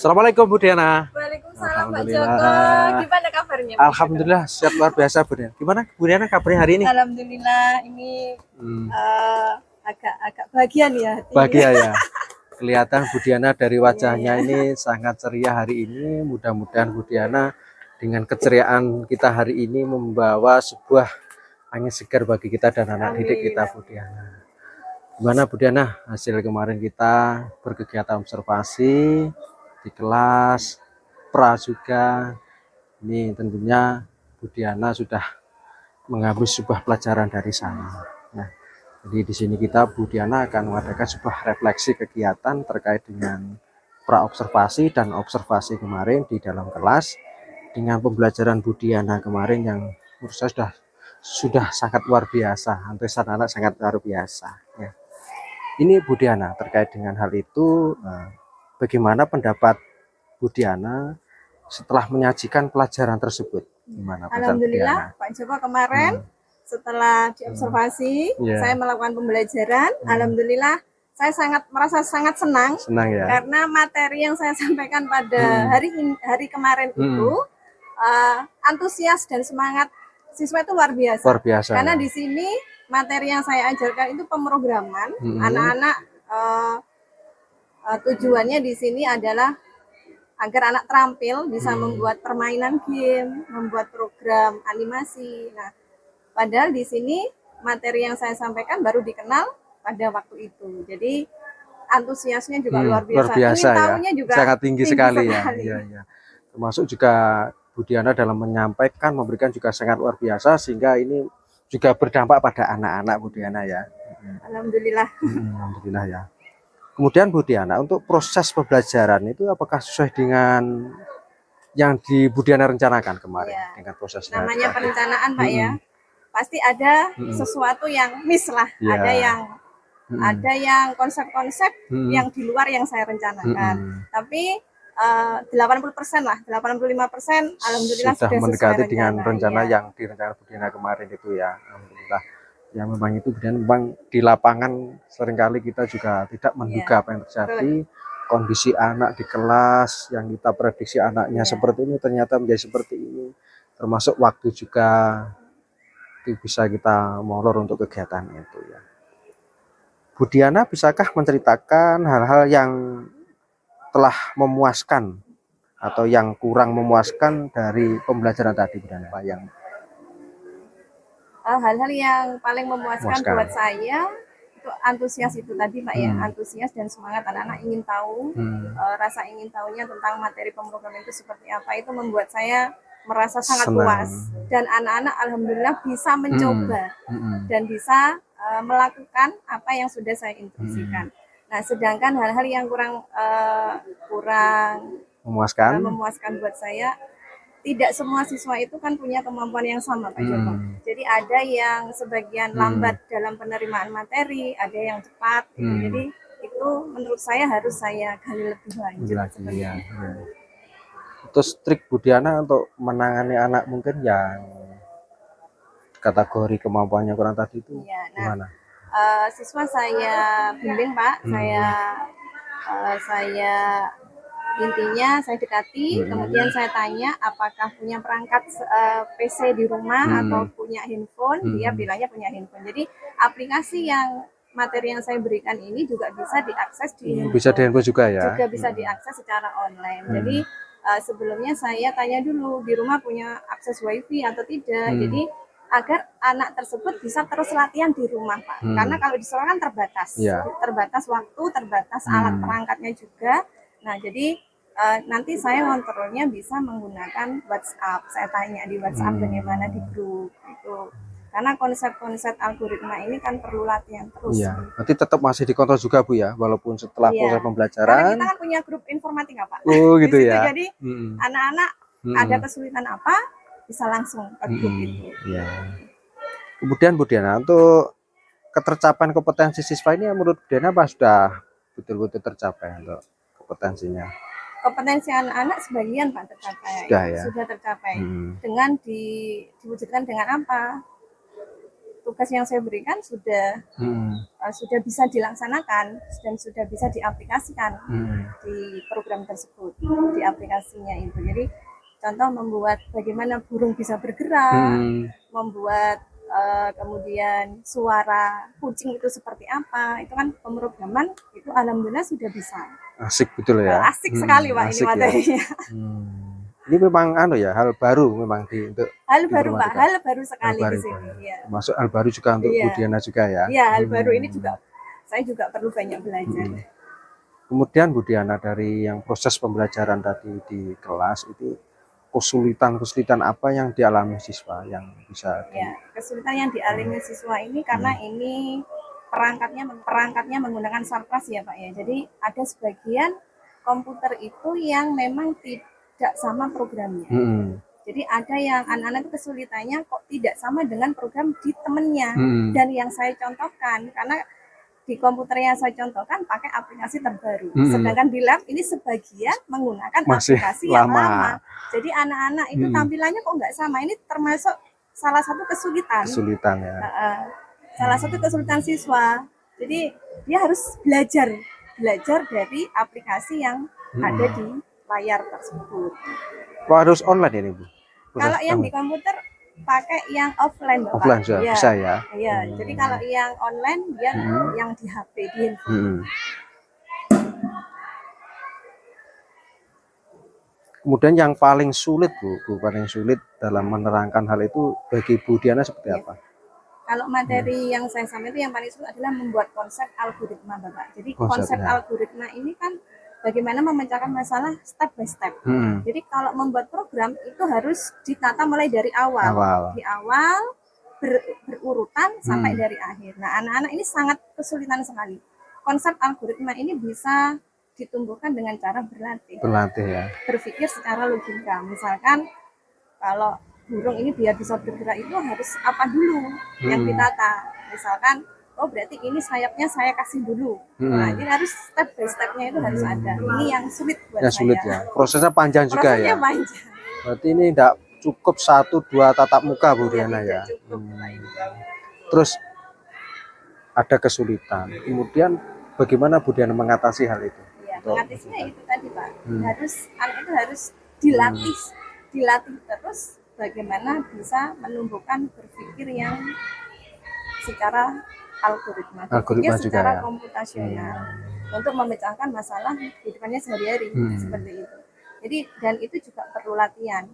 Assalamualaikum Bu Diana. Waalaikumsalam Pak Joko. Alhamdulillah. Gimana kabarnya? Pak Alhamdulillah sehat luar biasa Bu Diana. Gimana Bu Diana kabarnya hari ini? Alhamdulillah ini Hmm, agak bahagia nih ya hatinya. bahagia ya. Kelihatan Bu Diana dari wajahnya ini sangat ceria hari ini. Mudah-mudahan Bu Diana dengan keceriaan kita hari ini membawa sebuah angin segar bagi kita dan anak didik kita Bu Diana. Gimana Bu Diana hasil kemarin kita berkegiatan observasi di kelas pra juga. Ini tentunya Bu Diana sudah mengambil sebuah pelajaran dari sana. Nah, jadi di sini kita Bu Diana akan mengadakan sebuah refleksi kegiatan terkait dengan pra observasi dan observasi kemarin di dalam kelas dengan pembelajaran Bu Diana kemarin yang menurut saya sudah sangat luar biasa. Antusias anak sangat luar biasa. Ya. Ini Bu Diana terkait dengan hal itu, bagaimana pendapat Bu Diana setelah menyajikan pelajaran tersebut? Gimana Alhamdulillah Pak Joko kemarin setelah diobservasi saya melakukan pembelajaran. Alhamdulillah saya merasa sangat senang ya, karena materi yang saya sampaikan pada hari kemarin itu antusias dan semangat siswa itu luar biasa. Karena di sini materi yang saya ajarkan itu pemrograman anak-anak. Tujuannya di sini adalah agar anak terampil bisa membuat permainan game, membuat program animasi. Nah, padahal di sini materi yang saya sampaikan baru dikenal pada waktu itu. Jadi antusiasnya juga luar biasa. Ingin tahunya juga sangat tinggi sekali ya. Ya. Termasuk juga Bu Diana dalam menyampaikan, memberikan juga sangat luar biasa sehingga ini juga berdampak pada anak-anak Bu Diana ya. Alhamdulillah. Alhamdulillah ya. Kemudian Bu Diana, untuk proses pembelajaran itu apakah sesuai dengan yang di Bu Diana rencanakan kemarin dengan prosesnya? Namanya perencanaan Pak ya. Pasti ada sesuatu yang miss lah. Ada yang konsep-konsep yang di luar yang saya rencanakan. Tapi 80% lah, 85% alhamdulillah sudah mendekati dengan rencana yang direncanakan Bu Diana kemarin itu ya. Alhamdulillah. Ya memang itu dan memang di lapangan seringkali kita juga tidak menduga apa yang terjadi. Kondisi anak di kelas yang kita prediksi anaknya seperti ini ternyata menjadi seperti ini. Termasuk waktu juga itu bisa kita molor untuk kegiatan itu ya. Bu Diana bisakah menceritakan hal-hal yang telah memuaskan atau yang kurang memuaskan dari pembelajaran tadi Bu Diana, Pak, yang hal-hal yang paling memuaskan buat saya itu antusias itu tadi Pak ya, antusias dan semangat anak-anak ingin tahu, rasa ingin tahunya tentang materi pemrograman itu seperti apa, itu membuat saya merasa sangat puas dan anak-anak alhamdulillah bisa mencoba dan bisa melakukan apa yang sudah saya instruksikan. Nah, sedangkan hal-hal yang kurang memuaskan buat saya, tidak semua siswa itu kan punya kemampuan yang sama Pak Joko. Jadi ada yang sebagian lambat dalam penerimaan materi, ada yang cepat. Jadi itu menurut saya harus saya gali lebih lanjut. Terus trik Bu Diana untuk menangani anak mungkin yang kategori kemampuannya kurang tadi itu gimana? Siswa saya bimbing Pak, saya intinya saya dekati, kemudian saya tanya apakah punya perangkat PC di rumah atau punya handphone. Dia bilangnya punya handphone. Jadi aplikasi yang materi yang saya berikan ini juga bisa diakses di handphone. Bisa di handphone juga ya? Juga bisa diakses secara online. Jadi sebelumnya saya tanya dulu di rumah punya akses wifi atau tidak. Jadi agar anak tersebut bisa terus latihan di rumah Pak. Karena kalau di sekolah kan terbatas. Terbatas waktu, terbatas alat perangkatnya juga. Nah, jadi nanti saya kontrolnya bisa menggunakan WhatsApp. Saya tanya di WhatsApp bagaimana di grup itu. Karena konsep-konsep algoritma ini kan perlu latihan terus. Berarti tetap masih dikontrol juga Bu ya, walaupun setelah proses pembelajaran. Karena kita kan punya grup informatika Pak. Oh gitu ya. Jadi anak-anak ada kesulitan apa bisa langsung ke grup itu. Kemudian Bu Diana, untuk ketercapaian kompetensi siswa ini menurut Bu Diana apa sudah betul-betul tercapai untuk kompetensinya? Kompetensi anak-anak sebagian Pak tercapai. Sudah tercapai. Dengan diwujudkan dengan apa? tugas yang saya berikan sudah bisa dilaksanakan dan sudah bisa diaplikasikan di program tersebut, di aplikasinya itu. Jadi contoh membuat bagaimana burung bisa bergerak, membuat kemudian suara kucing itu seperti apa, itu kan pemrograman itu alhamdulillah sudah bisa. Asik betul ya. Asik sekali Pak ini materinya. Ya. Ini memang ya hal baru memang untuk hal baru Pak, hal baru sekali di sini. Ya. Masuk hal baru juga untuk Bu Diana juga ya. Iya, hal baru ini juga saya juga perlu banyak belajar. Kemudian Bu Diana, dari yang proses pembelajaran tadi di kelas itu kesulitan apa yang dialami siswa yang bisa kesulitan yang dialami siswa ini karena ini perangkatnya menggunakan sarpras ya Pak ya. Jadi ada sebagian komputer itu yang memang tidak sama programnya. Jadi ada yang anak-anak itu kesulitannya kok tidak sama dengan program di temennya. Dan yang saya contohkan, karena di komputer yang saya contohkan pakai aplikasi terbaru. Sedangkan di lab ini sebagian menggunakan aplikasi yang lama. Jadi anak-anak itu tampilannya kok nggak sama. Ini termasuk salah satu kesulitan. Ya. Salah satu kesulitan siswa. Jadi dia harus belajar dari aplikasi yang ada di layar tersebut. Harus online ini Bu? Kalau yang di komputer pakai yang offline Bapak. Offline juga ya, bisa ya? Iya, jadi kalau yang online dia yang di HP, di handphone. Kemudian yang paling sulit Bu, paling sulit dalam menerangkan hal itu bagi Bu Diana seperti apa? Kalau materi yang saya sampaikan itu yang paling sulit adalah membuat konsep algoritma Bapak. Jadi konsep algoritma ini kan bagaimana memecahkan masalah step by step. Jadi kalau membuat program itu harus ditata mulai dari awal. Di awal berurutan sampai dari akhir. Nah, anak-anak ini sangat kesulitan sekali. Konsep algoritma ini bisa ditumbuhkan dengan cara berlatih ya. Berpikir secara logika. Misalkan kalau burung ini biar bisa bergerak itu harus apa dulu yang ditata. Misalkan berarti ini sayapnya saya kasih dulu. Nah, ini harus step by stepnya itu harus ada. Ini yang sulit buat saya. Sulit ya. Prosesnya panjang juga ya. Panjang. Berarti ini tidak cukup 1-2 tatap muka Bu Diana ya. Terus ada kesulitan. Kemudian bagaimana Bu Diana mengatasi hal itu? Ya, mengatasinya itu tadi Pak. Anak itu harus dilatih terus bagaimana bisa menumbuhkan berpikir yang secara algoritma juga secara komputasional untuk memecahkan masalah kehidupannya sehari-hari seperti itu. Jadi dan itu juga perlu latihan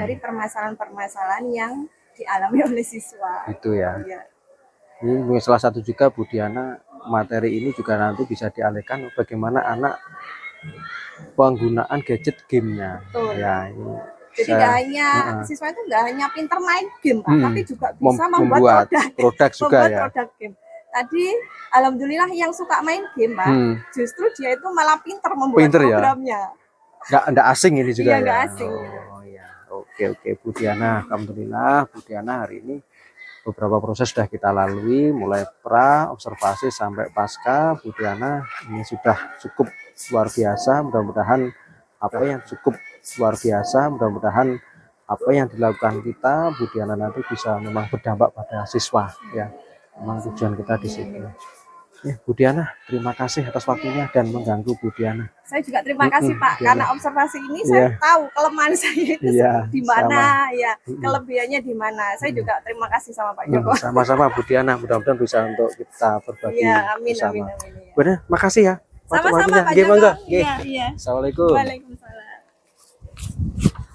dari permasalahan-permasalahan yang dialami oleh siswa. Itu ya. Ini salah satu juga Bu Diana, materi ini juga nanti bisa dialihkan bagaimana anak penggunaan gadget gamenya. Ya, ini jadi nggak hanya siswa itu nggak hanya pinter main game Pak, tapi juga bisa membuat produk juga produk game. Tadi alhamdulillah yang suka main game Pak, justru dia itu malah pinter membuat programnya. Nggak asing ini juga nggak asing. Oke Bu Diana, alhamdulillah Bu Diana hari ini beberapa proses sudah kita lalui, mulai pra, observasi sampai pasca. Bu Diana ini sudah cukup luar biasa. Mudah-mudahan apa yang cukup luar biasa, mudah-mudahan apa yang dilakukan kita Bu Diana nanti bisa memang berdampak pada siswa ya. Memang tujuan kita di situ. Ya, Bu Diana, terima kasih atas waktunya dan mengganggu Bu Diana. Saya juga terima kasih Pak, karena observasi ini saya tahu kelemahan saya itu di mana, kelebihannya di mana. Saya juga terima kasih sama Pak Joko. Sama-sama Bu Diana, mudah-mudahan bisa untuk kita berbagi bersama. Amin. Benar, makasih ya. Sama-sama Pak Joko. Assalamualaikum. Waalaikumsalam.